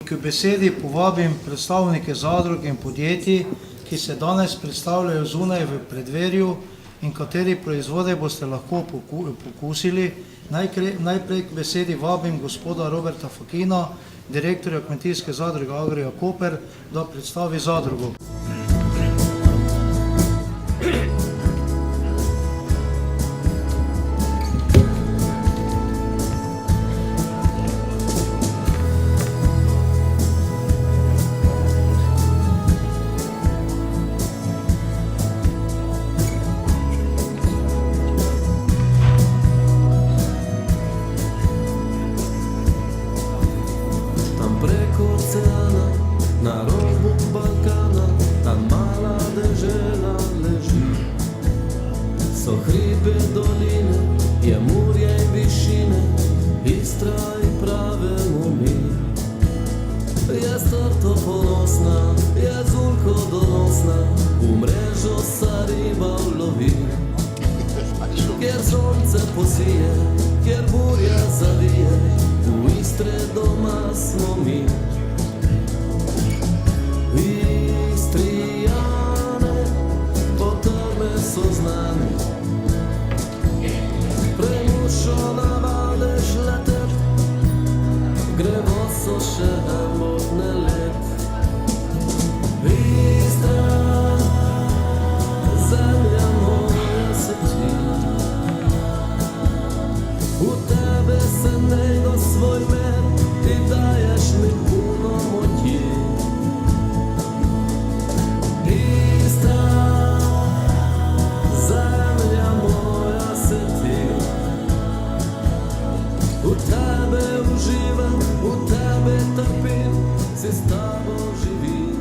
K besedi povabim predstavnike zadrug in podjetij, ki se danes predstavljajo zunaj v preddverju in kateri proizvode boste lahko pokusili. Najprej k besedi vabim gospoda Roberta Fakina, direktorja kmetijske zadruge Agria Koper, da predstavi zadrugo. Na robu Balkana ta mala dežela leži. So hribe, doline, je morje in višine, Istra in pravemu mi. Je strto ponosna, je zulko donosna, v mrežo sa riba ulovi. Kjer sonce posije, kjer burja zavije, v Istre doma smo mi. Istrijane, po tome so znani, premušo navadeš letet, grevo so še modne let. Istra, zemlja moja se ti, v tebe se nego svoj mer, ti daješ mi puno moči. Zemlja moja se ti, v tebe uživam, v tebe trpim, si s tabo živim.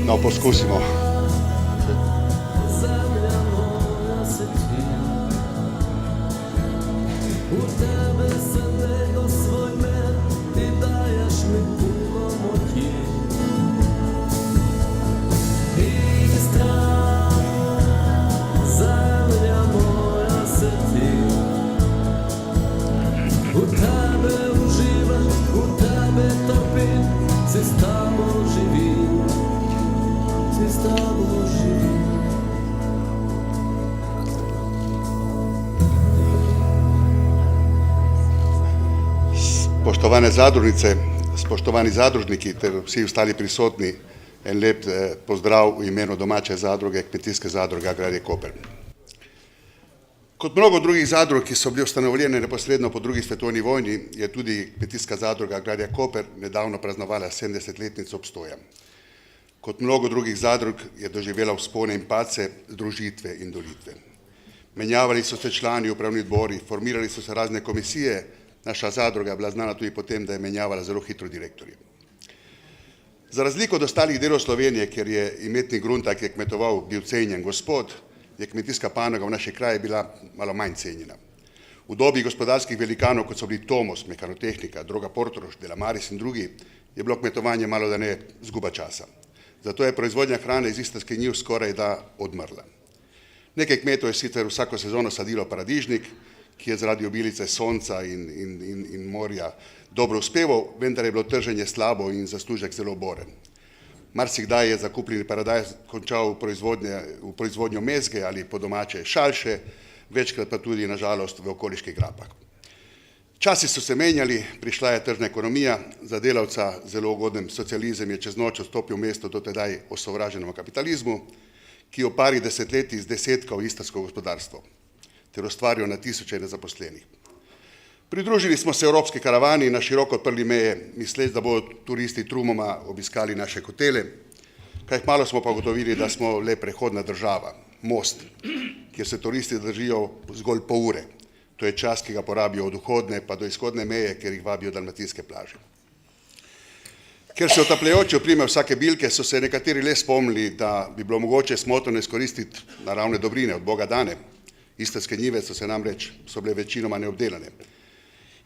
No, poskusimo. Zemlja moja se ti, v tebe se nego svoj mer, ti daješ mi puno moči. Istra, zemlja moja se ti, v tebe uživam, v tebe trpim, si s tabo živim. Spoštovane zadružnice, spoštovani zadružniki ter vsi ostali prisotni, en lep pozdrav v imenu domače zadruge, kmetijske zadruge Agria Koper. Kot mnogo drugih zadrug, ki so bili ustanovljene neposredno po drugi svetovni vojni, je tudi kmetijska zadruga Agria Koper nedavno praznovala 70-letnico obstoja. Kot mnogo drugih zadrug je doživela vzpone in padce, združitve in delitve. Menjavali so se člani, upravni odbori, formirali so se razne komisije, naša zadruga je bila znana tudi potem, da je menjavala zelo hitro direktorje. Za razliko od ostalih delov Slovenije, kjer je imetnik grunta, ki je kmetoval, bil cenjen gospod, je kmetijska panoga v naši kraji bila malo manj cenjena. V dobi gospodarskih velikanov, kot so bili Tomos, Mekanotehnika, Droga Portorož, Delamaris in drugi, je bilo kmetovanje malo da ne zguba časa. Zato je proizvodnja hrane iz istrskih njiv skoraj da odmrla. Nekaj kmetov je sicer vsako sezono sadilo paradižnik, ki je zaradi obilice sonca in morja dobro uspeval, vendar je bilo trženje slabo in zaslužek zelo boren. Marsikdaj je zakupljeni paradajz končal v proizvodnjo mezge ali po domače šalše, večkrat pa tudi na žalost v okoliških grapah. Časi so se menjali, prišla je tržna ekonomija, za delavca zelo ugoden socializem je čez noč odstopil mesto do tedaj osovraženemu kapitalizmu, ki je v pari desetletij zdesetkal istrsko gospodarstvo ter ustvaril na tisoče nezaposlenih. Pridružili smo se evropski karavani in na široko odprli meje, misleč, da bodo turisti trumoma obiskali naše hotele. Kaj malo smo pa ugotovili, da smo le prehodna država, most, kjer se turisti držijo zgolj pol ure. To je čas, ki ga porabijo od vhodne pa do izhodne meje, ker jih vabijo dalmatinske plaže. Ker se otapljajoče oprime vsake bilke, so se nekateri le spomnili, da bi bilo mogoče smotrno izkoristiti naravne dobrine od Boga dane. Istrske njive so bile večinoma neobdelane.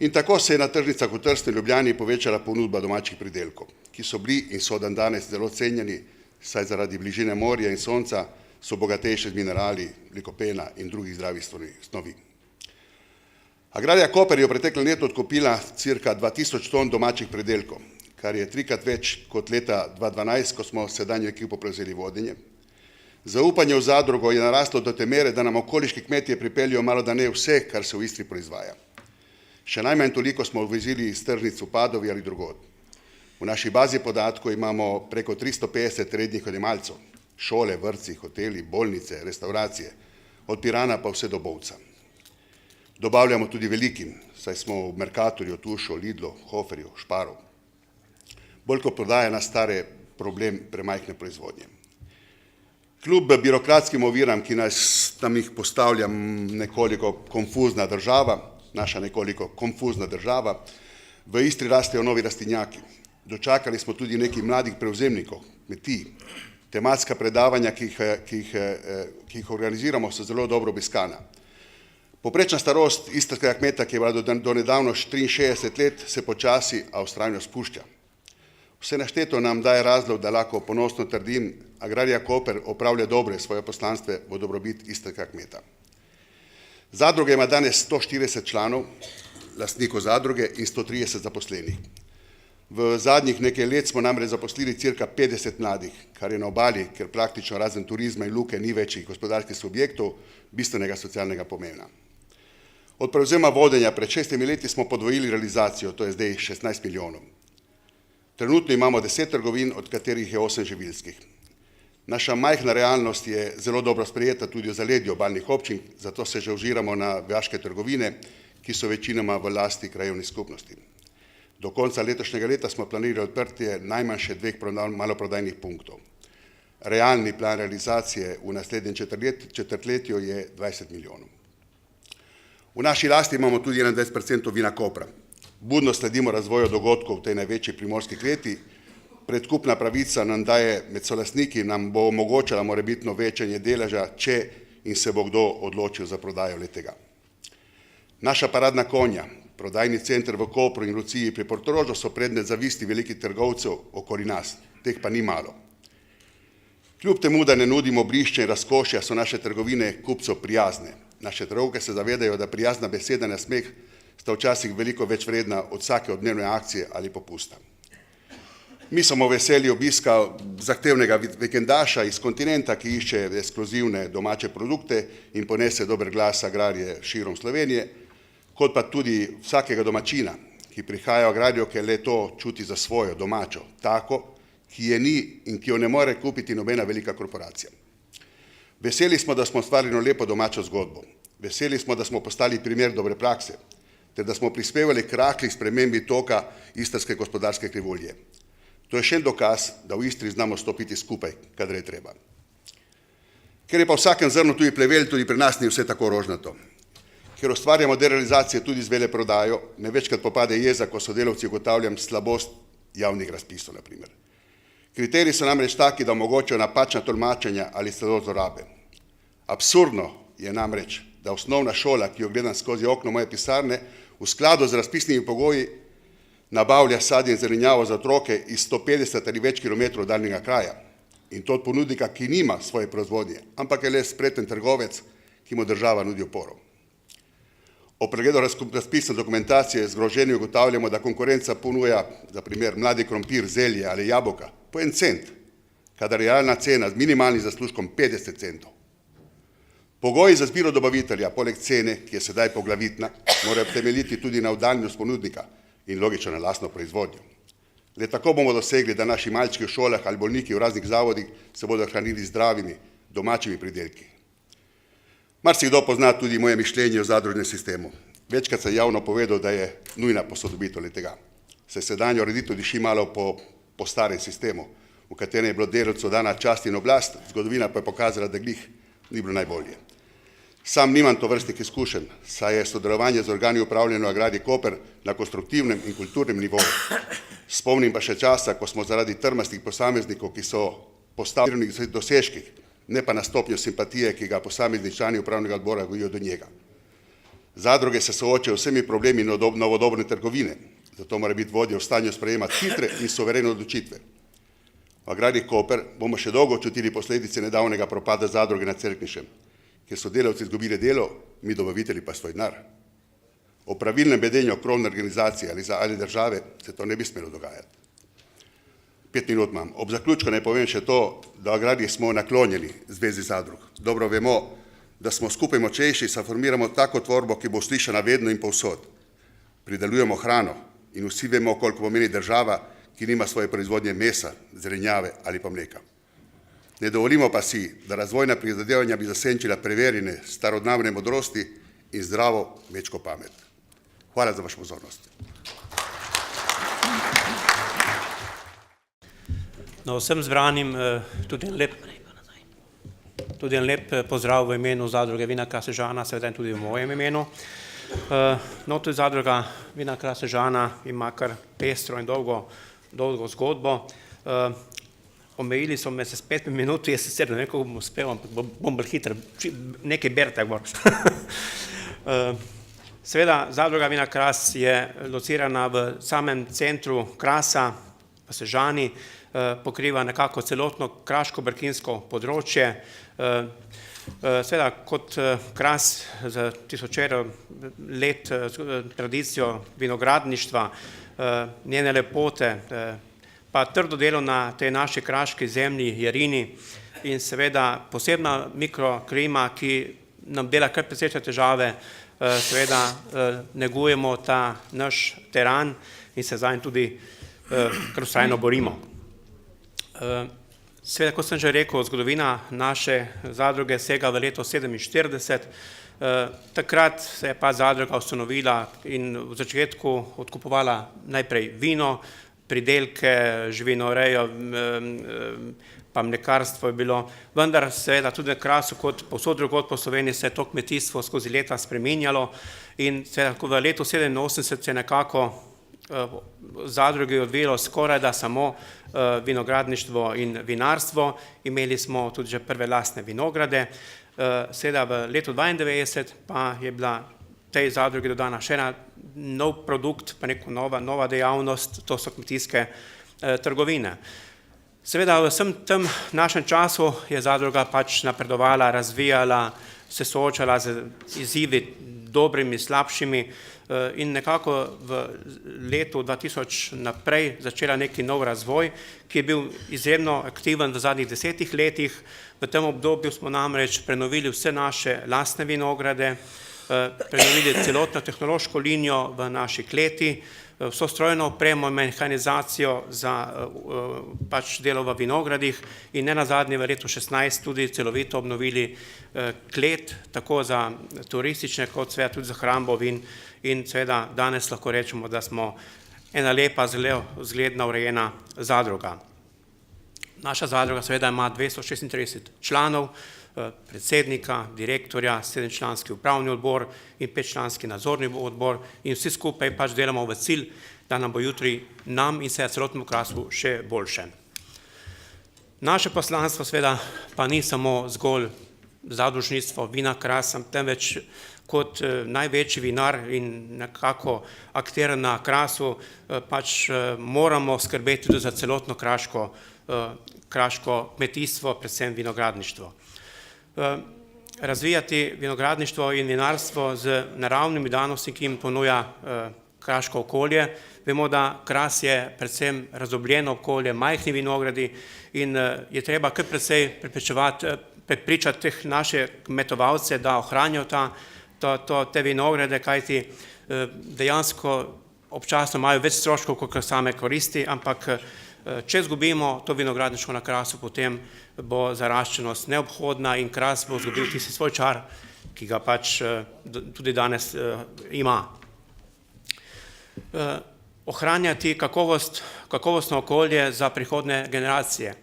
In tako se je na tržnicah v Trstu in Ljubljani povečala ponudba domačih pridelkov, ki so bili in so danes zelo cenjeni, saj zaradi bližine morja in sonca so bogatejše z minerali, likopena in drugih zdravih snovi. Agraria Koper je v preteklem letu odkupila cirka 2000 ton domačih pridelkov, kar je 3-krat več kot leta 2012, ko smo sedanjo ekipo prevzeli vodenje. Zaupanje v zadrugo je naraslo do te mere, da nam okoliški kmetje pripeljejo malodane vse, kar se v Istri proizvaja. Še najmanj toliko smo uvozili iz tržnic v Padovi ali drugod. V naši bazi podatkov imamo preko 350 rednih odjemalcev, šole, vrtci, hoteli, bolnice, restauracije, od Pirana pa vse do Bovca. Dobavljamo tudi velikim, saj smo v Mercatorju, Tušu, Lidlu, Hoferju, Šparu. Bolj kot prodaja nas stare problem premajhne proizvodnje. Kljub birokratskim oviram, ki nam jih postavlja nekoliko konfuzna država, naša nekoliko konfuzna država, v Istri rastejo novi rastlinjaki. Dočakali smo tudi nekaj mladih prevzemnikov, kmetij. Tematska predavanja, ki jih organiziramo, so zelo dobro obiskana. Povprečna starost istrskega kmeta, ki je bila do nedavno 63 let, se počasi, a vztrajno spušča. Vse našteto nam daje razlog, da lahko ponosno trdim, Agraria Koper opravlja dobre svoje poslanstve v dobrobit istrskega kmeta. Zadruga ima danes 140 članov, lastnikov zadruge in 130 zaposlenih. V zadnjih nekaj let smo namreč zaposlili cirka 50 mladih, kar je na obali, ker praktično razen turizma in luke ni večjih gospodarskih subjektov, bistvenega socialnega pomena. Od prevzema vodenja pred 6 leti smo podvojili realizacijo, to je zdaj 16 milijonov. Trenutno imamo 10 trgovin, od katerih je 8 živilskih. Naša majhna realnost je zelo dobro sprejeta tudi v zaledju obalnih občin, zato se že ožiramo na vojaške trgovine, ki so večinoma v lasti krajevnih skupnosti. Do konca letošnjega leta smo planirali odprtje najmanj še 2 maloprodajnih punktov. Realni plan realizacije v naslednjem četrtletju je 20 milijonov. V naši lasti imamo tudi 21% vina Kopra. Budno sledimo razvoju dogodkov v tej največji primorski kleti. Predkupna pravica nam daje med solastniki, nam bo omogočala morebitno večanje deleža, če in se bo kdo odločil za prodajo le-tega. Naša paradna konja, prodajni center v Kopru in Luciji pri Portorožu so predmet zavisti velikih trgovcev okoli nas, teh pa ni malo. Kljub temu, da ne nudimo blišče in razkošja, so naše trgovine kupcev prijazne. Naše trgovke se zavedajo, da prijazna beseda in smeh sta včasih veliko več vredna od vsake odmevne akcije ali popusta. Mi smo veseli obiska zahtevnega vikendaša iz kontinenta, ki išče ekskluzivne domače produkte in ponese dober glas agrarije širom Slovenije, kot pa tudi vsakega domačina, ki prihaja v agrarijo, ker le to čuti za svojo domačo, tako, ki je ni in ki jo ne more kupiti nobena velika korporacija. Veseli smo, da smo ustvarili lepo domačo zgodbo. Veseli smo, da smo postali primer dobre prakse, ter da smo prispevali k rahli spremembi toka istrske gospodarske krivulje. To je še en dokaz, da v Istri znamo stopiti skupaj, kadar je treba. Ker je pa v vsakem zrnu tudi plevel, tudi pri nas ni vse tako rožnato. Ker ustvarjamo derealizacije tudi z veleprodajo, me večkrat popade jeza, ko sodelavci ugotavljam slabost javnih razpisov, na primer. Kriteriji so namreč taki, da omogočajo napačna tolmačenja ali celo zlorabe. Absurdno je namreč, da osnovna šola, ki jo gledam skozi okno moje pisarne, v skladu z razpisnimi pogoji nabavlja sadje in zelenjavo za otroke iz 150 ali več kilometrov daljnega kraja. In to od ponudnika, ki nima svoje proizvodnje, ampak je le spreten trgovec, ki mu država nudi oporo. O pregledu razpisne dokumentacije zgroženi ugotavljamo, da konkurenca ponuja, za primer, mladi krompir, zelje ali jabolka po 1 cent, kadar je realna cena z minimalnim zaslužkom 50 centov. Pogoji za izbiro dobavitelja, poleg cene, ki je sedaj poglavitna, morajo temeljiti tudi na oddaljenost ponudnika in logično na lastno proizvodnjo. Le tako bomo dosegli, da naši malčki v šolah ali bolniki v raznih zavodih se bodo hranili zdravimi, domačimi pridelki. Marsikdo pozna tudi moje mišljenje o zadružnem sistemu. Večkrat sem javno povedal, da je nujna posodobitev le-tega. Se sedanja ureditev diši malo po starem sistemu, v katerem je bilo delavcu dana čast in oblast, zgodovina pa je pokazala, da glih ni bilo najbolje. Sam nimam tovrstnih izkušenj, saj je sodelovanje z organi upravljanja v Agrarji Koper na konstruktivnem in kulturnem nivoju. Spomnim pa še časa, ko smo zaradi trmastih posameznikov, ki so postavljeni v dosežkih, ne pa na stopnjo simpatije, ki ga posamezni člani upravnega odbora gojijo do njega. Zadruge se soočajo vsemi problemi novodobne trgovine, zato mora biti vodja v stanju sprejemati hitre in suverene odločitve. V Agrarji Koper bomo še dolgo čutili posledice nedavnega propada zadruge na Cerknišem, kjer so delavci izgubili delo, mi dobavitelji pa svoj denar. O pravilnem vedenju krovne organizacije ali države se to ne bi smelo dogajati. 5 minut imam. Ob zaključku naj povem še to, da v Agrarji smo naklonjeni Zvezi zadrug. Dobro vemo, da smo skupaj močnejši, saj formiramo tako tvorbo, ki bo slišana vedno in povsod. Pridelujemo hrano in vsi vemo, koliko pomeni država, ki nima svoje proizvodnje mesa, zelenjave ali pa mleka. Ne dovolimo pa si, da razvojna prizadevanja bi zasenčila preverjene starodavne modrosti in zdravo kmečko pamet. Hvala za vašo pozornost. No, vsem zbranim tudi en lep pozdrav v imenu zadruge Vinogradna Sežana, seveda in tudi v mojem imenu. No, tudi zadruga Vinogradna Sežana ima kar pestro in dolgo zgodbo. Omejili so me se s 5 minut, jaz sicer ne vem, kako bom uspel, ampak bom bolj hiter, nekaj berite gor. Seveda, zadruga Vina Kras je locirana v samem centru Krasa, v Sežani, pokriva nekako celotno kraško-brkinsko področje. Seveda, kot Kras z tisočero let tradicijo vinogradništva, njene lepote, pa trdo delo na tej naši kraški zemlji, Jarini in seveda posebna mikroklima, ki nam dela kar precej težave, seveda negujemo ta naš teran in se zanj tudi kar vztrajno borimo. Seveda, kot sem že rekel, zgodovina naše zadruge sega v leto 1947. Takrat se je pa zadruga ustanovila in v začetku odkupovala najprej vino, pridelke, živinorejo, pa mlekarstvo je bilo, vendar seveda tudi na Krasu kot povsod drugod po Sloveniji se je to kmetijstvo skozi leta spreminjalo in seveda v letu 1987 se je nekako zadrugi odvijalo skoraj da samo vinogradništvo in vinarstvo. Imeli smo tudi že prve lastne vinograde. Seveda v letu 1992 pa je bila tej zadrugi dodana še ena nov produkt, pa neko nova dejavnost, to so kmetijske trgovine. Seveda v vsem tem našem času je zadruga pač napredovala, razvijala, se soočala z izzivi dobrimi, slabšimi in nekako v letu 2000 naprej začela neki nov razvoj, ki je bil izjemno aktiven v zadnjih 10 letih. V tem obdobju smo namreč prenovili vse naše lastne vinograde, prenovili celotno tehnološko linijo v naši kleti, vso strojno opremo, mehanizacijo za pač delo v vinogradih in ne nazadnje v letu 2016 tudi celovito obnovili klet, tako za turistične kot seveda tudi za hrambo vin in seveda danes lahko rečemo, da smo ena lepa, zelo zgledna, urejena zadruga. Naša zadruga seveda ima 236 članov, predsednika, direktorja, 7-članski upravni odbor in 5-članski nadzorni odbor in vsi skupaj pač delamo v cilj, da nam bo jutri nam in seveda celotnemu Krasu še boljše. Naše poslanstvo seveda pa ni samo zgolj zadružništvo Vina Kras, temveč kot največji vinar in nekako akter na Krasu pač moramo skrbeti tudi za celotno kraško kmetijstvo, predvsem vinogradništvo. Razvijati vinogradništvo in vinarstvo z naravnimi danostmi, ki jim ponuja kraško okolje. Vemo, da Kras je predvsem razobljeno okolje, majhni vinogradi in je treba kar precej prepričati teh naše kmetovalce, da ohranijo te vinograde, kajti dejansko občasno imajo več stroškov kot same koristi, ampak če izgubimo to vinogradništvo na Krasu, potem bo zaraščenost neobhodna in Kras bo izgubil tisti svoj čar, ki ga pač tudi danes ima. Ohranjati kakovostno okolje za prihodnje generacije.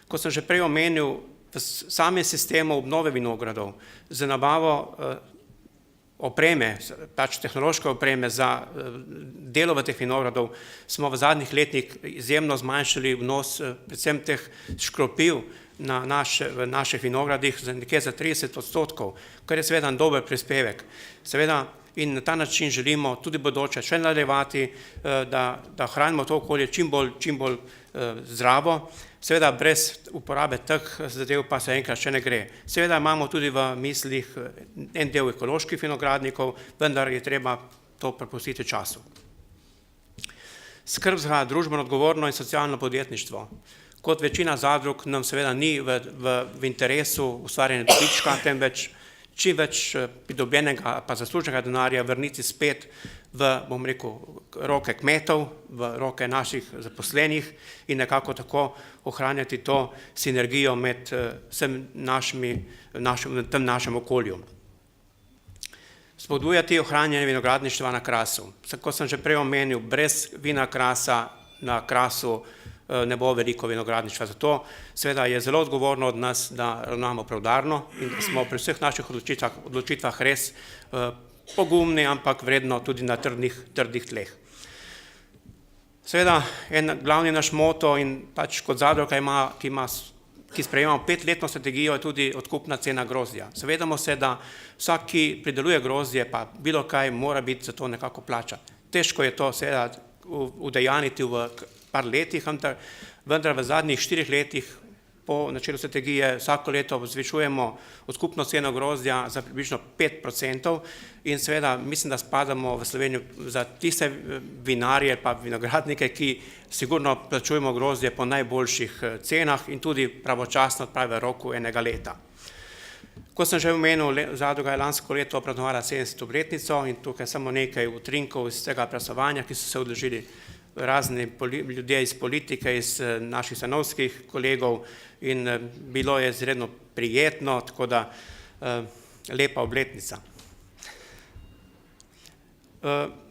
Kot sem že prej omenil, v samem sistemu obnove vinogradov z nabavo opreme, pač tehnološke opreme za delo v teh vinogradov, smo v zadnjih letih izjemno zmanjšali vnos predvsem teh škropiv v naših vinogradih nekje za 30%, kar je seveda dober prispevek. Seveda in na ta način želimo tudi bodoče še nadaljevati, da hranimo to okolje čim bolj zdravo. Seveda brez uporabe teh zadev pa se enkrat še ne gre. Seveda imamo tudi v mislih en del ekoloških vinogradnikov, vendar je treba to prepustiti času. Skrb za družbeno odgovorno in socialno podjetništvo. Kot večina zadrug nam seveda ni v interesu ustvarjanja dobička, temveč čim več pridobljenega pa zasluženega denarja vrniti spet v, bom rekel, roke kmetov, v roke naših zaposlenih in nekako tako ohranjati to sinergijo med tem našem okolju. Spodbujati ohranjanje vinogradništva na Krasu. Kot sem že prej omenil, brez vina Krasa na Krasu ne bo veliko vinogradništva. Zato seveda je zelo odgovorno od nas, da ravnamo preudarno in da smo pri vseh naših odločitvah res pogumni, ampak vredno tudi na trdih tleh. Seveda, en glavni naš moto in pač kot zadruga, ki sprejemamo 5-letno strategijo, je tudi odkupna cena grozdja. Zavedamo se, da vsak, ki prideluje grozdje, pa bilo kaj, mora biti za to nekako plača. Težko je to seveda udejaniti v par letih, vendar v zadnjih 4 letih po načelu strategije vsako leto zvišujemo odkupno ceno grozdja za približno 5% in seveda mislim, da spadamo v Slovenijo za tiste vinarje pa vinogradnike, ki sigurno plačujemo grozdje po najboljših cenah in tudi pravočasno v roku enega leta. Kot sem že omenil, zadruga je lansko leto praznovala 70. obletnico in tukaj samo nekaj utrinkov iz tega praznovanja, ki so se udeležili razni ljudje iz politike, iz naših stanovskih kolegov in bilo je izredno prijetno, tako da lepa obletnica.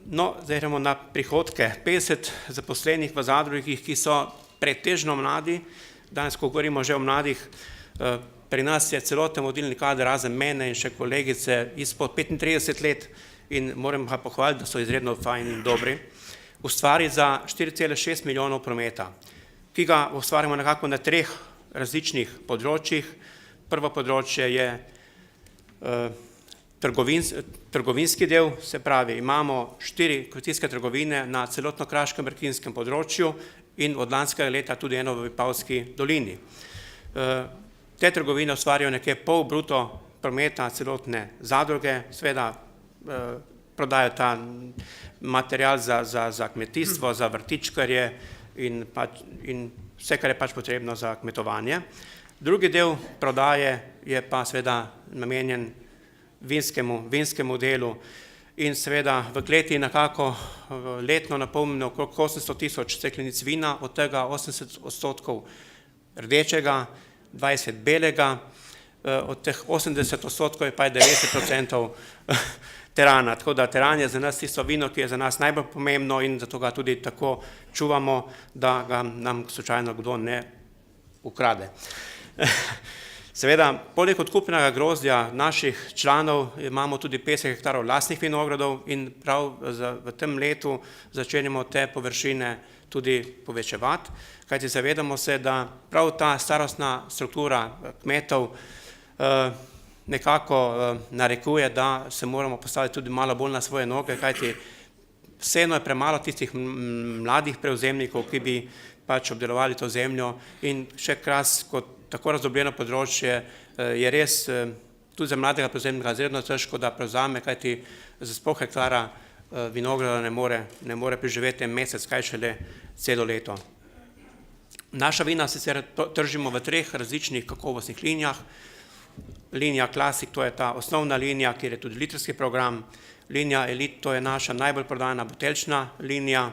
No, zdaj gremo na prihodke. 50 zaposlenih v zadrugih, ki so pretežno mladi, danes, ko govorimo že o mladih, pri nas je celoten vodilni kader razen mene in še kolegice izpod 35 let in moram pa pohvaliti, da so izredno fajn in dobri. Ustvari za 4,6 milijonov prometa, ki ga ustvarjamo nekako na 3 različnih področjih. Prvo področje je trgovinski del, se pravi, imamo 4 kmetijske trgovine na celotno kraškem brkinskem področju in od lanskega leta tudi eno v Vipavski dolini. Te trgovine ustvarjajo nekje pol bruto prometa celotne zadruge, seveda prodajo ta material za kmetijstvo, za vrtičkarje in vse, kar je pač potrebno za kmetovanje. Drugi del prodaje je pa seveda namenjen vinskemu delu in seveda v kleti nekako letno napolnimo okrog 800.000 steklenic vina, od tega 80% rdečega, 20% belega, od teh 80% je pa 90% terana. Tako da teran je za nas tisto vino, ki je za nas najbolj pomembno in zato ga tudi tako čuvamo, da ga nam slučajno kdo ne ukrade. Seveda, poleg odkupljenega grozdja naših članov imamo tudi 50 hektarov lastnih vinogradov in prav v tem letu začenjamo te površine tudi povečevati, kajti zavedamo se, da prav ta starostna struktura kmetov nekako narekuje, da se moramo postaviti tudi malo bolj na svoje noge, kajti vseeno je premalo tistih mladih prevzemnikov, ki bi pač obdelovali to zemljo in še Kras kot tako razdrobljeno področje je res tudi za mladega prevzemnika izredno težko, da prevzame, kajti za sploh hektara vinograda ne more preživeti en mesec, kaj šele celo leto. Naša vina sicer tržimo v 3 različnih kakovostnih linijah. Linija Classic, to je ta osnovna linija, kjer je tudi litrski program. Linija Elite, to je naša najbolj prodajana buteljčna linija.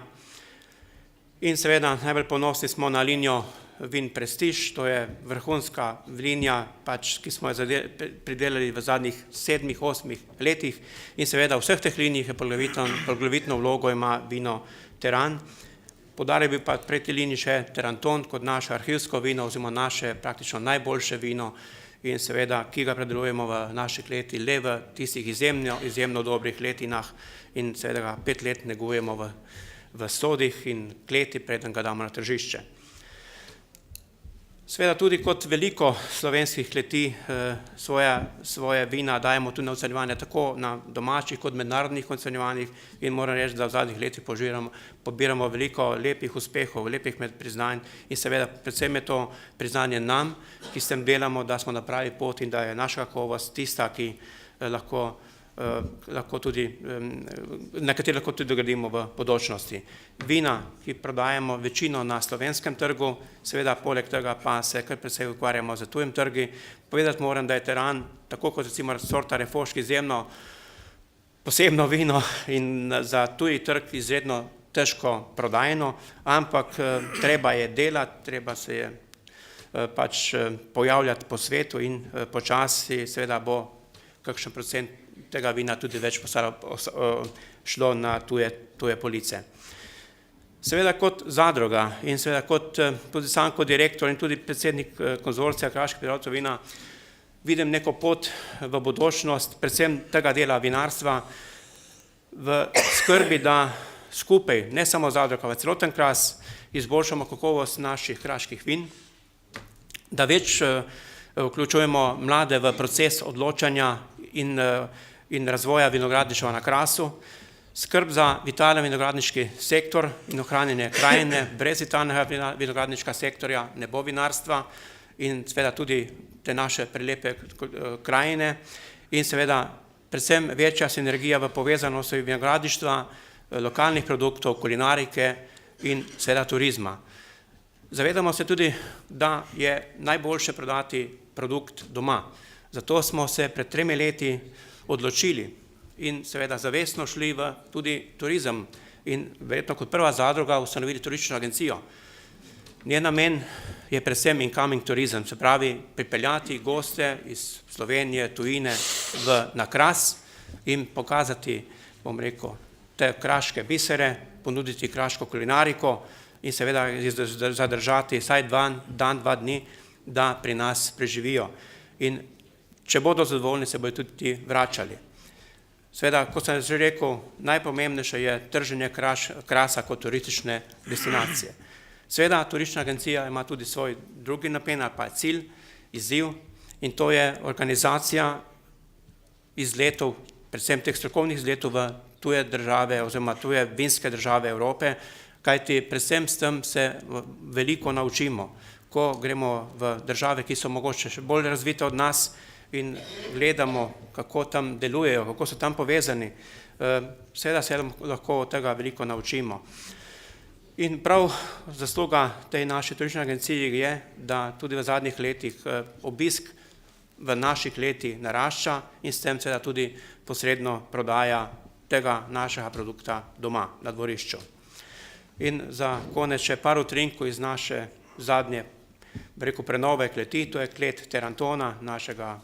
In seveda najbolj ponosni smo na linijo Vin Prestige, to je vrhunska linija, pač, ki smo jo pridelali v zadnjih 7-8 letih in seveda v vseh teh linijah je poglavitno vlogo ima vino Teran. Podaril bi pa tretji liniji še Taranton kot naše arhivsko vino oziroma naše praktično najboljše vino in seveda, ki ga predelujemo v naših letih le v tistih izjemno dobrih letinah in seveda ga 5 let negujemo v sodih in kleti, preden ga damo na tržišče. Seveda tudi kot veliko slovenskih kleti svoje vina dajemo tudi na ocenjevanje tako na domačih kot mednarodnih ocenjevanjih in moram reči, da v zadnjih letih pobiramo veliko lepih uspehov, lepih priznanj in seveda predvsem je to priznanje nam, ki s tem delamo, da smo na pravi poti in da je naša kakovost tista, ki na kateri lahko tudi dogradimo v bodočnosti. Vina, ki prodajamo večino na slovenskem trgu, seveda poleg tega pa se kar precej ukvarjamo z tujim trgi. Povedati moram, da je Teran, tako kot recimo sorta Refošk, izjemno posebno vino in za tuji trg izredno težko prodajno, ampak treba je delati, treba se je pač pojavljati po svetu in počasi seveda bo kakšen procent tega vina tudi več šlo na tuje police. Seveda kot zadruga in seveda tudi sam kot direktor in tudi predsednik konzorcija kraških pridelovalcev vina vidim neko pot v bodočnost, predvsem tega dela vinarstva v skrbi, da skupaj, ne samo zadruga, v celoten Kras, izboljšamo kakovost naših kraških vin, da več vključujemo mlade v proces odločanja in razvoja vinogradništva na Krasu, skrb za vitalen vinogradniški sektor in ohranjanje krajine, brez vitalnega vinogradniškega sektorja ne bo vinarstva in seveda tudi te naše prelepe krajine in seveda predvsem večja sinergija v povezanosti vinogradništva, lokalnih produktov, kulinarike in seveda turizma. Zavedamo se tudi, da je najboljše prodati produkt doma. Zato smo se pred 3 leti odločili in seveda zavestno šli v tudi turizem in verjetno kot prva zadruga ustanovili turistično agencijo. Njen namen je predvsem incoming turizem, se pravi pripeljati goste iz Slovenije, tujine na Kras in pokazati, bom rekel, te kraške bisere, ponuditi kraško kulinariko in seveda zadržati vsaj dan, 2 dni, da pri nas preživijo. In če bodo zadovoljni, se bodo tudi ti vračali. Seveda, kot sem že rekel, najpomembnejše je trženje Krasa kot turistične destinacije. Seveda, turistična agencija ima tudi svoj drugi namen ali pa cilj, izziv in to je organizacija izletov, predvsem teh strokovnih izletov v tuje države oziroma tuje vinske države Evrope, kajti predvsem s tem se veliko naučimo, ko gremo v države, ki so mogoče še bolj razvite od nas in gledamo, kako tam delujejo, kako so tam povezani, seveda se lahko od tega veliko naučimo. In prav zasluga tej naši turistični agenciji je, da tudi v zadnjih letih obisk v naših letih narašča in s tem seveda tudi posredno prodaja tega našega produkta doma, na dvorišču. In za konec še par utrinkov iz naše zadnje, rekel, prenove kleti, to je klet Tarantona, našega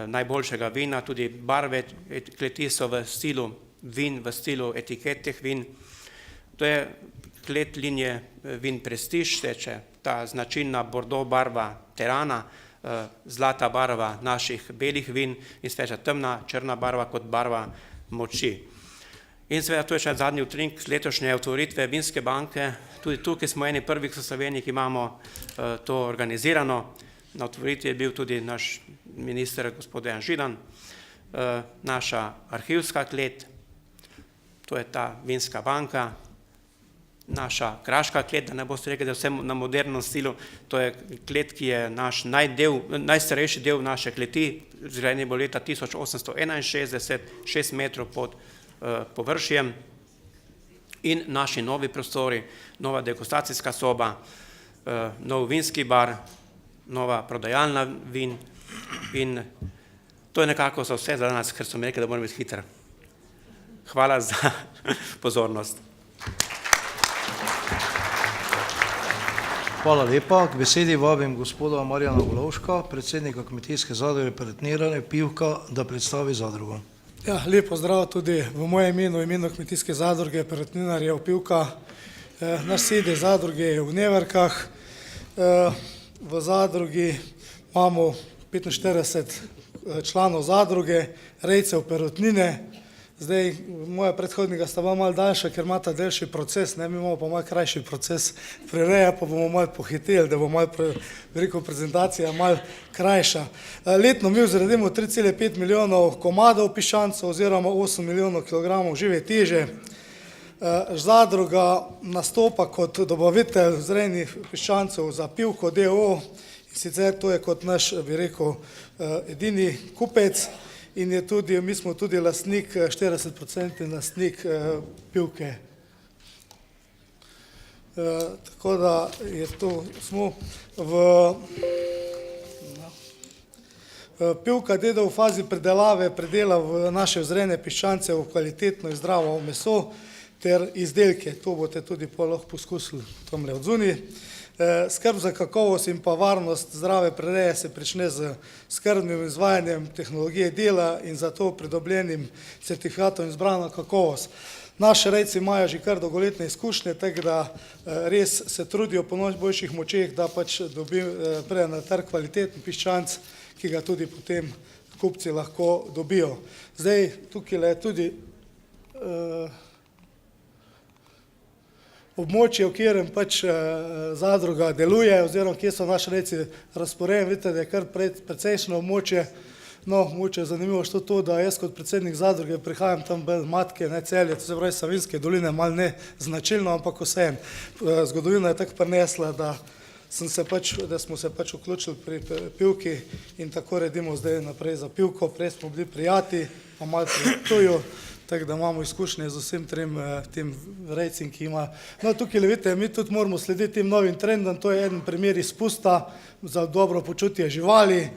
najboljšega vina, tudi barve kleti so v stilu vin, v stilu etiket teh vin. To je klet linije vin Prestiž, teče ta značilna bordeaux barva Terana, zlata barva naših belih vin in sveža temna črna barva kot barva moči. In seveda to je še zadnji utrink letošnje otvoritve vinske banke, tudi tukaj smo eni prvih v Sloveniji, ki imamo to organizirano. Na otvoritvi je bil tudi naš minister gospod Dejan Židan, naša arhivska klet, to je ta vinska banka, naša kraška klet, da ne boste rekli, da je vse na modernem stilu, to je klet, ki je naš najstarejši del naše kleti, zgrajen je bil leta 1861, 6 metrov pod površjem in naši novi prostori, nova degustacijska soba, nov vinski bar, nova prodajalna vin in to je nekako za vse za danes, ker so mi rekli, da moram biti hiter. Hvala za pozornost. Hvala lepa. K besedi vabim gospoda Marjana Volovška, predsednika Kmetijske zadruge Perutnina Pivka, da predstavi zadrugo. Ja, lep pozdrav tudi v mojem imenu, v imenu Kmetijske zadruge Perutninarjev Pivka. Naš sedež zadruge je v Neverkah. V zadrugi imamo 45 članov zadruge, rejcev perutnine. Zdaj, moja predhodnika sta malo daljša, ker imata daljši proces, mi imamo pa malo krajši proces prireja, pa bomo malo pohiteli, da bo malo, veliko prezentacija malo krajša. Letno mi vzredimo 3,5 milijonov komadov piščancev oziroma 8 milijonov kilogramov žive teže. Zadruga nastopa kot dobavitelj vzrejnih piščancev za Pivko d.o.o. in sicer to je kot naš, bi rekel, edini kupec. In je tudi, mi smo tudi lastnik, 40% lastnik Pivke. Tako da je to, smo Pivka d.o.o. v fazi predelave predela v naše vzrejne piščance v kvalitetno in zdravo meso ter izdelke. To boste tudi lahko poskusili tamle od zunaj. Skrb za kakovost in pa varnost zdrave prereje se prične z skrbnim izvajanjem tehnologije dela in zato pridobljenim certifikatom izbrana kakovost. Naši rejci imajo že kar dolgoletne izkušnje, tako da res se trudijo po najboljših močeh, da pač pride na trg kvaliteten piščanc, ki ga tudi potem kupci lahko dobijo. Zdaj, tukaj je tudi območje, v katerem pač zadruga deluje, oziroma kje so naši rejci razporejeni. Vidite, da je kar precejšnje območje. No, mogoče je zanimivo što to, da jaz kot predsednik zadruge prihajam tam bolj Matke, ne Celje, to se pravi Savinjske doline, malo ne značilno, ampak vseeno. Zgodovina je tako prinesla, da smo se pač vključili pri Pivki in tako redimo zdaj naprej za Pivko. Prej smo bili prijatelji, pa malo pri Ptuju, tako da imamo izkušnje z vsem tem rejcem, ki ima. No, tukaj vidite, mi tudi moramo slediti tem novim trendom, to je eden primer izpusta za dobro počutje živali,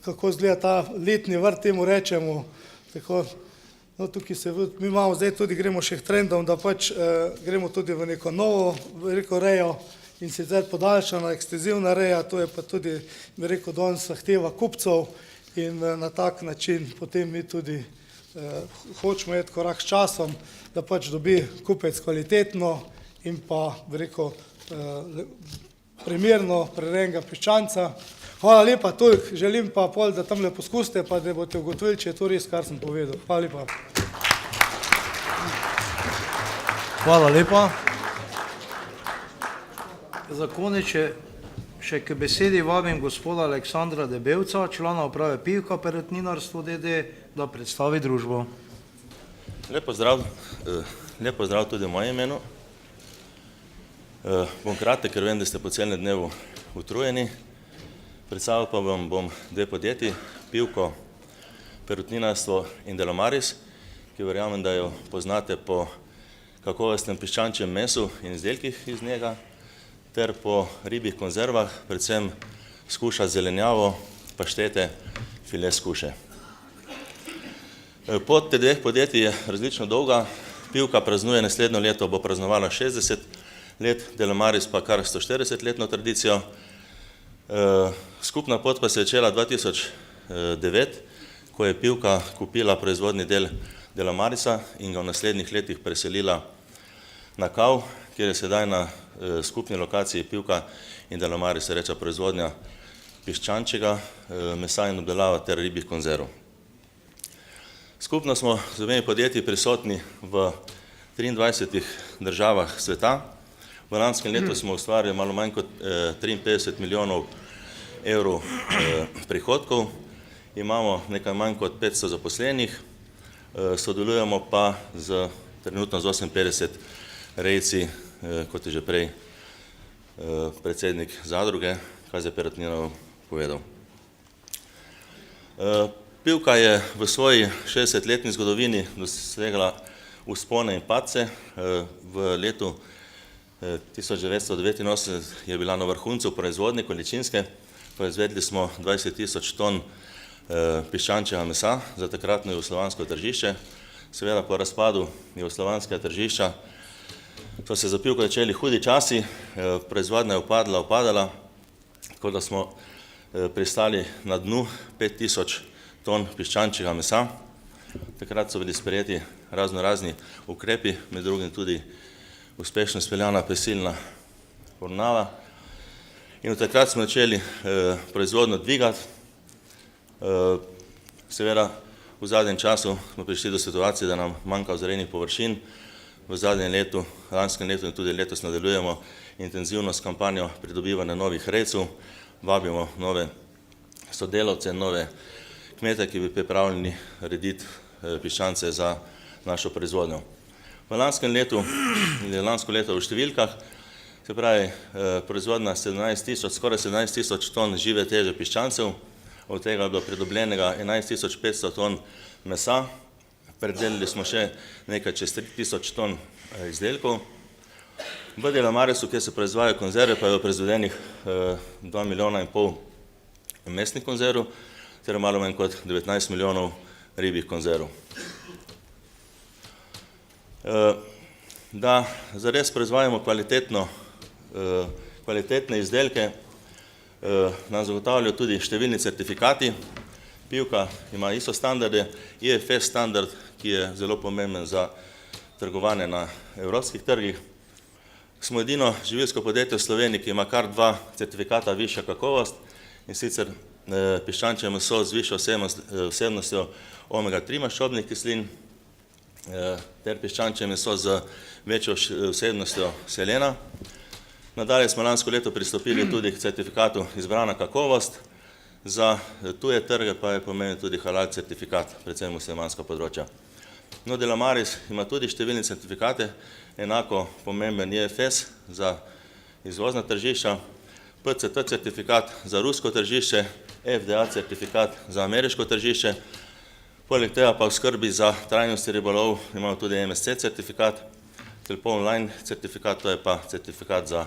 kako izgleda ta letni vrt, temu rečemo. No, tukaj se, mi imamo zdaj tudi, gremo še k trendom, da pač gremo tudi v neko novo, rekel, rejo in sicer podaljšana, ekstenzivna reja, to je pa tudi, bi rekel, danes zahteva kupcev in na tak način potem mi tudi hočemo iti korak s časom, da pač dobi kupec kvalitetno in pa, bi rekel, primerno prirejenega piščanca. Hvala lepa, toliko, želim pa pol, da tamle poskusite, pa da boste ugotovili, če je to res, kar sem povedal. Hvala lepa. Hvala lepa. Za konec še k besedi vabim gospoda Aleksandra Debevca, člana uprave Pivka perutninarstvo d.d., da predstavi družbo. Lep pozdrav tudi v mojem imenu. Bom kratek, ker vem, da ste po celem dnevu utrujeni. Predstavil pa vam bom dve podjetji, Pivko perutninarstvo in Delomaris, ki verjamem, da jo poznate po kakovostnem piščančjem mesu in izdelkih iz njega, ter po ribjih konzervah, predvsem skuša zelenjavo, paštete, file skuše. Pot te dveh podjetij je različno dolga. Pivka praznuje naslednjo leto, bo praznovala 60 let, Delomaris pa kar 140-letno tradicijo. Skupna pot pa se je začela 2009, ko je Pivka kupila proizvodni del Delomarisa in ga v naslednjih letih preselila na Kav, kjer je sedaj na skupni lokaciji Pivka in Delomaris se reče proizvodnja piščančjega mesa in obdelava ter ribjih konzerv. Skupno smo z obemi podjetji prisotni v 23 državah sveta. V lanskem letu smo ustvarili malo manj kot 53 milijonov evrov prihodkov. Imamo nekaj manj kot 500 zaposlenih, sodelujemo pa trenutno z 58 rejci, kot je že prej predsednik zadruge, Kaze Perutninov, povedal. Pivka je v svoji 60-letni zgodovini dosegla vzpone in padce. V letu 1989 je bila na vrhuncu proizvodnje količinske, proizvedli smo 20.000 ton piščančjega mesa za takratno jugoslovansko tržišče. Seveda po razpadu jugoslovanskega tržišča so se za Pivko začeli hudi časi, proizvodnja je upadala, tako da smo pristali na dnu 5.000 ton piščančjega mesa. Takrat so bili sprejeti razni ukrepi, med drugim tudi uspešno speljana prisilna poravnava. In od takrat smo začeli proizvodnjo dvigati. Seveda v zadnjem času smo prišli do situacije, da nam manjka vzrejnih površin. V zadnjem letu, lanskem letu in tudi letos nadaljujemo intenzivno s kampanjo pridobivanja novih rejcev, vabimo nove sodelavce, nove kmete, ki bi pripravljeni rediti piščance za našo proizvodnjo. V lanskem letu, lansko leto v številkah, se pravi proizvodnja skoraj 17 tisoč ton žive teže piščancev, od tega je bilo pridobljenega 11.500 ton mesa, predelili smo še nekaj čez 3000 ton izdelkov. V Delamarisu, kjer se proizvajajo konzerve, pa je bilo proizvedenih 2,5 milijona mesnih konzerv, ter malo manj kot 19 milijonov ribjih konzerv. Da zares proizvajamo kvalitetne izdelke, nam zagotavljajo tudi številni certifikati. Pivka ima ISO standarde, IFS standard, ki je zelo pomemben za trgovanje na evropskih trgih. Smo edino živilsko podjetje v Sloveniji, ki ima kar 2 certifikata višja kakovost, in sicer piščančje meso z višjo vsebnostjo omega-3 maščobnih kislin ter piščančje meso z večjo vsebnostjo selena. Nadalje smo lansko leto pristopili tudi k certifikatu izbrana kakovost, za tuje trge pa je pomemben tudi halal certifikat, predvsem muslimanska področja. No, Delamaris ima tudi številne certifikate, enako pomemben IFS za izvozna tržišča, PCT certifikat za rusko tržišče, FDA certifikat za ameriško tržišče, poleg tega pa v skrbi za trajnostni ribolov imamo tudi MSC certifikat, Telpo online certifikat, to je pa certifikat za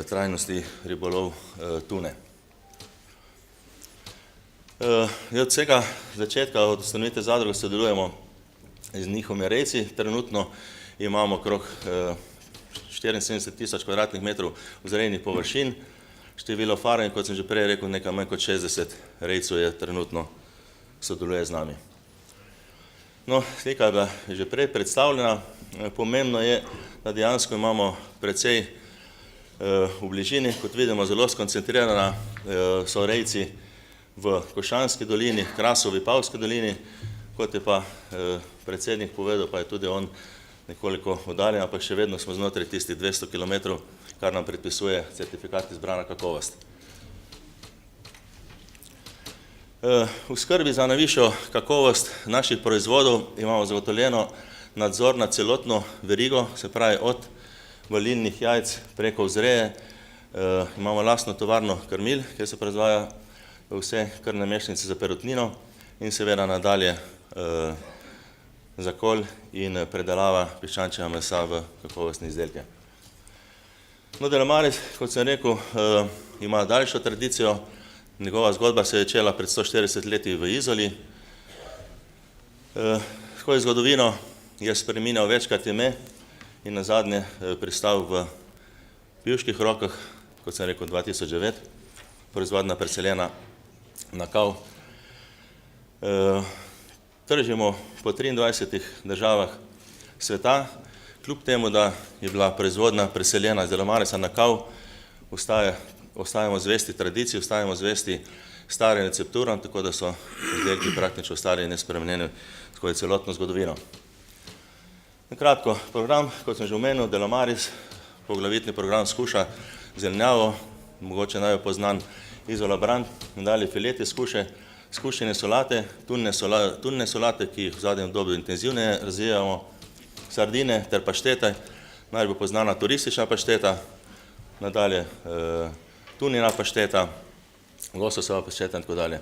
trajnostni ribolov tune. Od vsega začetka, od ustanovitve zadruge sodelujemo z njihovimi rejci. Trenutno imamo okrog 74 tisoč kvadratnih metrov vzrejnih površin. Število farm, kot sem že prej rekel, nekaj manj kot 60 rejcev je trenutno sodeluje z nami. No, slika je bila že prej predstavljena. Pomembno je, da dejansko imamo precej v bližini, kot vidimo, zelo skoncentrirana so rejci v Košanski dolini, Krasovi, Pavski dolini, kot je pa predsednik povedal, pa je tudi on nekoliko oddaljen, ampak še vedno smo znotraj tistih 200 km, kar nam predpisuje certifikat izbrana kakovost. V skrbi za najvišjo kakovost naših proizvodov imamo zagotovljeno nadzor nad celotno verigo, se pravi od valilnih jajc preko vzreje, imamo lastno tovarno krmil, kjer se proizvaja vse krvne mešanice za perutnino in seveda nadalje zakol in predelava piščančjega mesa v kakovostne izdelke. No, Delamaris, kot sem rekel, ima daljšo tradicijo. Njegova zgodba se je začela pred 140 leti v Izoli. Skozi zgodovino je spreminjal večkrat ime in nazadnje pristal v pivških rokah, kot sem rekel, 2009, proizvodnja preseljena na Kav. Tržimo po 23 državah sveta, kljub temu, da je bila proizvodnja preseljena iz Delamarisa na Kav, ostajamo zvesti tradiciji, ostajamo zvesti starim recepturam, tako da so izdelki praktično ostali nespremenjeni skozi celotno zgodovino. Nakratko, program, kot sem že omenil, Delamaris, poglavitni program skuša zelenjavo, mogoče najbolj poznan Izola Brand, nadalje fileti skuše, skušene solate, tunne solate, ki jih v zadnjem obdobju intenzivneje razvijamo, sardine ter paštete, najbolj poznana turistična pašteta, nadalje tunina pašteta, lososova pašteta in tako dalje.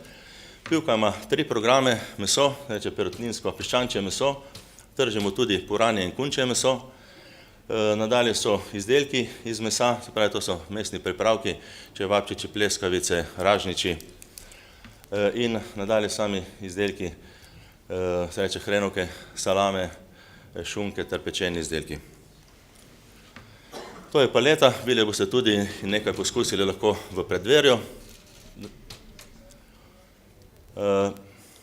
Pivka ima 3 programe, meso, reče perutninsko piščančje meso, tržimo tudi puranje in kunčje meso, nadalje so izdelki iz mesa, se pravi, to so mesni pripravki, čevapčiči, pleskavice, ražniči in nadalje sami izdelki, se reče hrenovke, salame, šunke ter pečeni izdelki. To je paleta, bili boste tudi nekaj poskusili lahko v preddverju.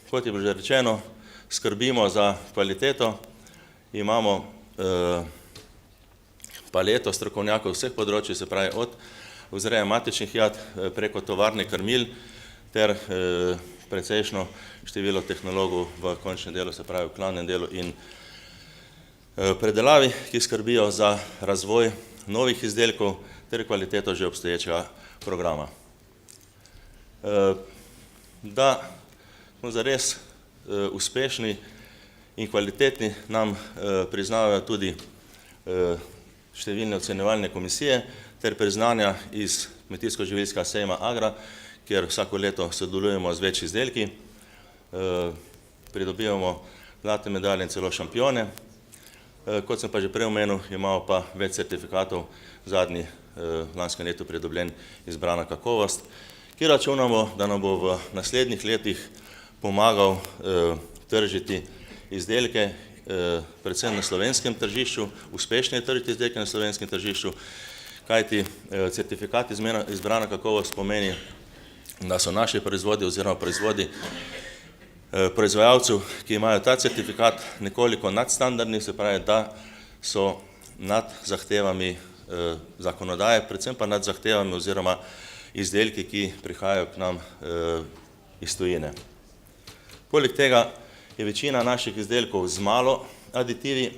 Kot je bilo že rečeno, skrbimo za kvaliteto, imamo paleto strokovnjakov vseh področij, se pravi od vzreje matičnih jat preko tovarne krmil ter precejšno število tehnologov v končnem delu, se pravi v klavnem delu in predelavi, ki skrbijo za razvoj novih izdelkov ter kvaliteto že obstoječega programa. Da smo zares uspešni in kvalitetni, nam priznavajo tudi številne ocenjevalne komisije ter priznanja iz Kmetijsko-živilskega sejma Agra, kjer vsako leto sodelujemo z več izdelki, pridobivamo zlate medalje in celo šampione. Kot sem pa že prej omenil, imamo pa več certifikatov, zadnji lanskem letu pridobljen izbrana kakovost, ki računamo, da nam bo v naslednjih letih pomagal tržiti izdelke, predvsem na slovenskem tržišču, uspešno tržiti izdelke na slovenskem tržišču, kajti certifikat izbrana kakovost pomeni, da so naši proizvodi oziroma proizvodi proizvajalcev, ki imajo ta certifikat, nekoliko nadstandardni, se pravi, da so nad zahtevami zakonodaje, predvsem pa nad zahtevami oziroma izdelki, ki prihajajo k nam iz tujine. Poleg tega je večina naših izdelkov z malo aditivi,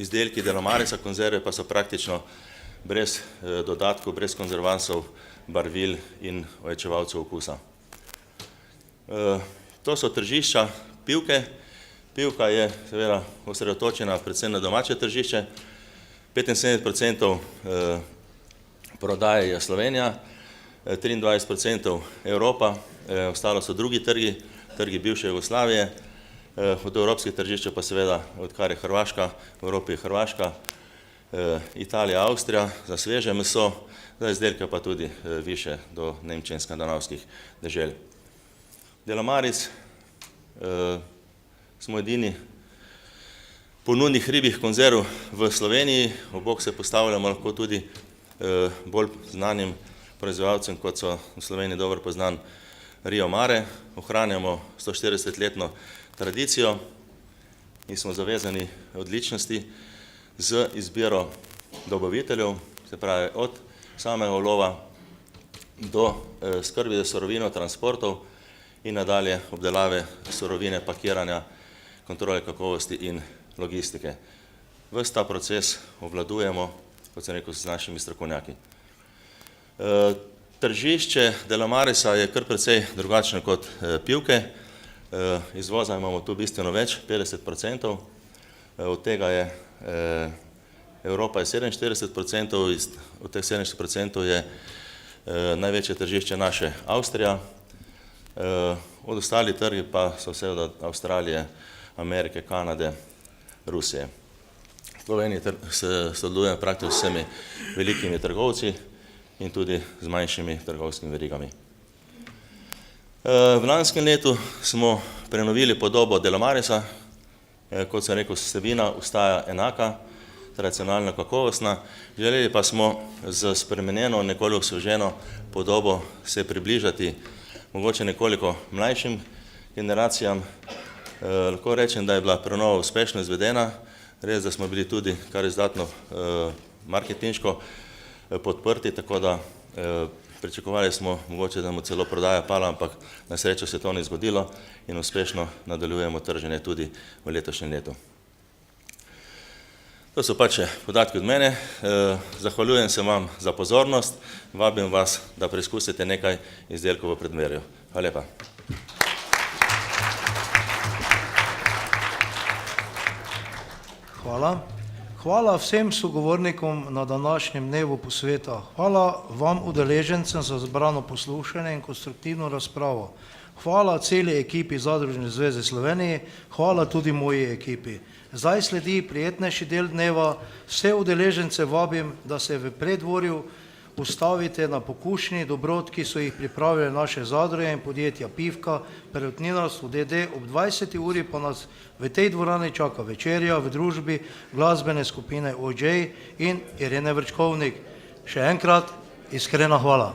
izdelki Delomarisa konzerve pa so praktično brez dodatkov, brez konzervansov, barvil in ojačevalcev okusa. To so tržišča pivke. Pivka je seveda osredotočena predvsem na domače tržišče. 75% prodaje je Slovenija, 23% Evropa, ostalo so drugi trgi, trgi bivše Jugoslavije, od evropskih tržišča pa seveda, odkar je Hrvaška, v Evropi je Hrvaška, Italija, Avstrija za sveže meso, za izdelke pa tudi više do Nemčije in skandinavskih dežel. Delomaris smo edini ponudnik ribjih konzerv v Sloveniji, ob bok se postavljamo lahko tudi bolj znanim proizvajalcem, kot so v Sloveniji dobro poznan Rio Mare. Ohranjamo 140-letno tradicijo in smo zavezani odličnosti z izbiro dobaviteljev, se pravi od samega ulova do skrbi za surovino, transportov in nadalje obdelave surovine, pakiranja, kontrole kakovosti in logistike. Ves ta proces obvladujemo, kot sem rekel, s našimi strokovnjaki. Tržišče Delomarisa je kar precej drugačno kot pivke. Izvoza imamo tu bistveno več, 50%, od tega je Evropa je 47%, od teh 70% je največje tržišče naše Avstrija, od ostalih trgi pa so vse od Avstralije, Amerike, Kanade, Rusije. V Sloveniji se sodeluje praktično s vsemi velikimi trgovci in tudi z manjšimi trgovskimi verigami. V lanskem letu smo prenovili podobo Delomarisa, kot sem rekel, vsebina ostaja enaka, tradicionalno kakovostna, želeli pa smo z spremenjeno, nekoliko osveženo podobo se približati mogoče nekoliko mlajšim generacijam. Lahko rečem, da je bila prenova uspešno izvedena, res, da smo bili tudi kar izdatno marketinško podprti, tako da pričakovali smo mogoče, da mu celo prodaja pala, ampak na srečo se to ni zgodilo in uspešno nadaljujemo trženje tudi v letošnjem letu. To so pač podatki od mene. Zahvaljujem se vam za pozornost, vabim vas, da preizkusite nekaj izdelkov v Predmerju. Hvala lepa. Hvala. Hvala vsem sogovornikom na današnjem dnevu posveta. Hvala vam udeležencem za zbrano poslušanje in konstruktivno razpravo. Hvala celi ekipi Zadružne zveze Slovenije, hvala tudi moji ekipi. Zdaj sledi prijetnejši del dneva. Vse udeležence vabim, da se v Preddvorju ustavite na pokušnji dobrot, ki so jih pripravili naše zadruge in podjetja Pivka, Perutninarstvo d.d. Ob 20. uri pa nas v tej dvorani čaka večerja v družbi glasbene skupine OJ in Irene Vrčkovnik. Še enkrat iskrena hvala.